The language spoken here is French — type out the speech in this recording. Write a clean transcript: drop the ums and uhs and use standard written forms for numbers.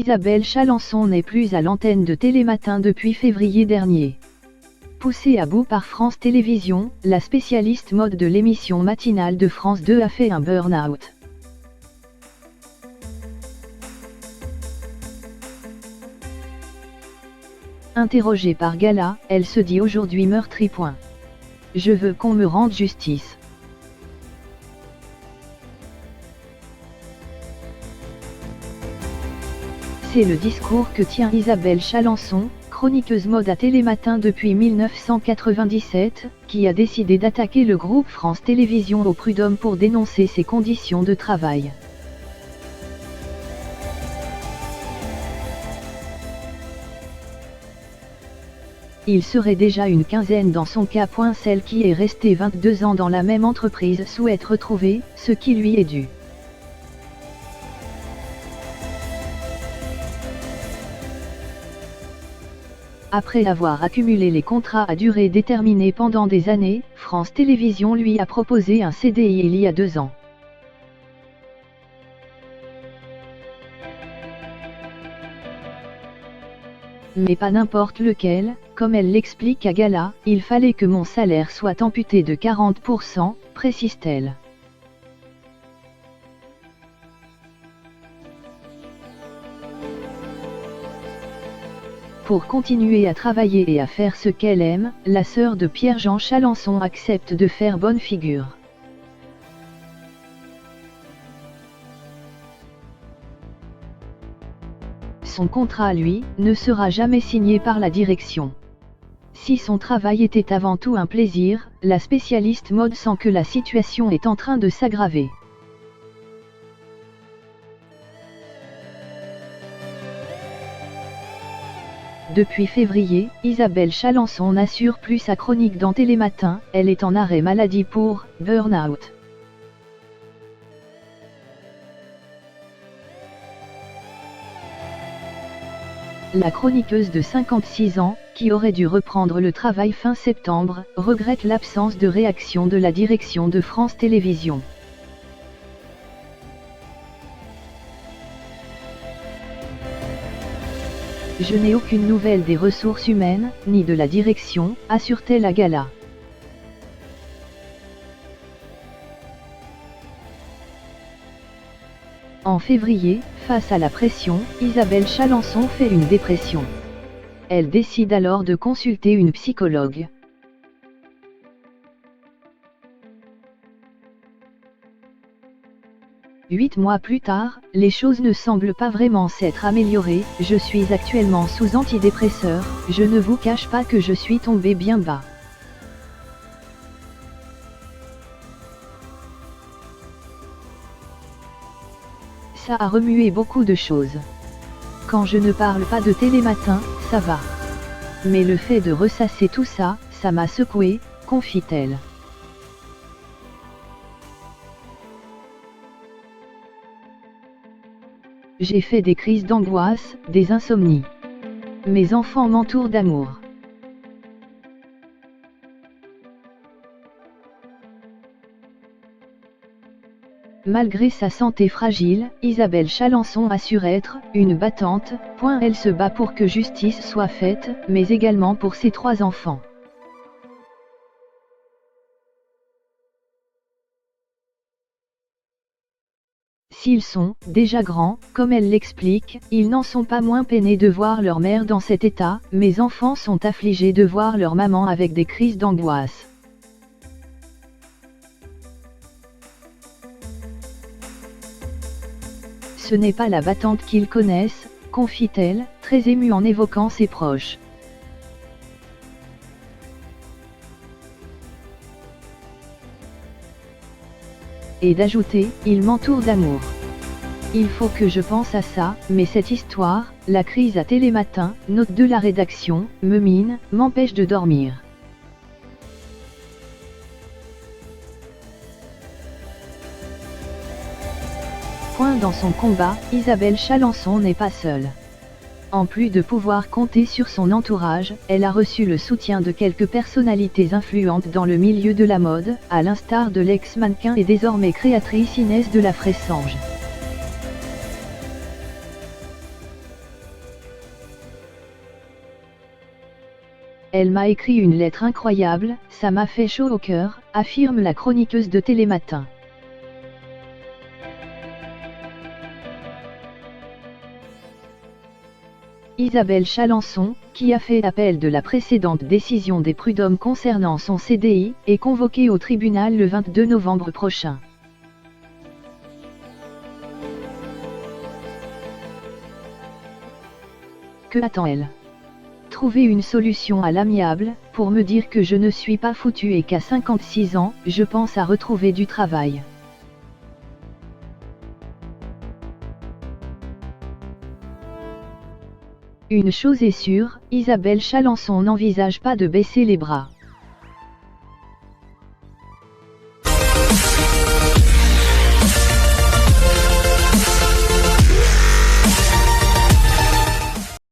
Isabelle Chalençon n'est plus à l'antenne de Télématin depuis février dernier. Poussée à bout par France Télévisions, la spécialiste mode de l'émission matinale de France 2 a fait un burn-out. Interrogée par Gala, elle se dit aujourd'hui meurtrie. Je veux qu'on me rende justice. C'est le discours que tient Isabelle Chalençon, chroniqueuse mode à Télématin depuis 1997, qui a décidé d'attaquer le groupe France Télévisions au prud'homme pour dénoncer ses conditions de travail. Il serait déjà une quinzaine dans son cas. Celle qui est restée 22 ans dans la même entreprise souhaite retrouver ce qui lui est dû. Après avoir accumulé les contrats à durée déterminée pendant des années, France Télévisions lui a proposé un CDI il y a 2 ans. Mais pas n'importe lequel, comme elle l'explique à Gala, il fallait que mon salaire soit amputé de 40%, précise-t-elle. Pour continuer à travailler et à faire ce qu'elle aime, la sœur de Pierre-Jean Chalençon accepte de faire bonne figure. Son contrat, lui, ne sera jamais signé par la direction. Si son travail était avant tout un plaisir, la spécialiste mode sent que la situation est en train de s'aggraver. Depuis février, Isabelle Chalençon n'assure plus sa chronique dans Télématin, elle est en arrêt maladie pour burn-out. La chroniqueuse de 56 ans, qui aurait dû reprendre le travail fin septembre, regrette l'absence de réaction de la direction de France Télévisions. Je n'ai aucune nouvelle des ressources humaines, ni de la direction, assure-t-elle à Gala. En février, face à la pression, Isabelle Chalençon fait une dépression. Elle décide alors de consulter une psychologue. Huit mois plus tard, les choses ne semblent pas vraiment s'être améliorées. Je suis actuellement sous antidépresseurs, je ne vous cache pas que je suis tombée bien bas. Ça a remué beaucoup de choses. Quand je ne parle pas de Télématin, ça va. Mais le fait de ressasser tout ça, ça m'a secouée, confie-t-elle. J'ai fait des crises d'angoisse, des insomnies. Mes enfants m'entourent d'amour. Malgré sa santé fragile, Isabelle Chalençon assure être une battante. Elle se bat pour que justice soit faite, mais également pour ses 3 enfants. S'ils sont déjà grands, comme elle l'explique, ils n'en sont pas moins peinés de voir leur mère dans cet état. Mes enfants sont affligés de voir leur maman avec des crises d'angoisse. Ce n'est pas la battante qu'ils connaissent, confie-t-elle, très émue en évoquant ses proches. Et d'ajouter, il m'entoure d'amour. Il faut que je pense à ça, mais cette histoire, la crise à Télématin, note de la rédaction, me mine, m'empêche de dormir. Dans son combat, Isabelle Chalençon n'est pas seule. En plus de pouvoir compter sur son entourage, elle a reçu le soutien de quelques personnalités influentes dans le milieu de la mode, à l'instar de l'ex-mannequin et désormais créatrice Inès de la Fressange. Elle m'a écrit une lettre incroyable, ça m'a fait chaud au cœur, affirme la chroniqueuse de Télématin. Isabelle Chalençon, qui a fait appel de la précédente décision des prud'hommes concernant son CDI, est convoquée au tribunal le 22 novembre prochain. Que attend-elle? Trouver une solution à l'amiable, pour me dire que je ne suis pas foutue et qu'à 56 ans, je pense à retrouver du travail. Une chose est sûre, Isabelle Chalençon n'envisage pas de baisser les bras.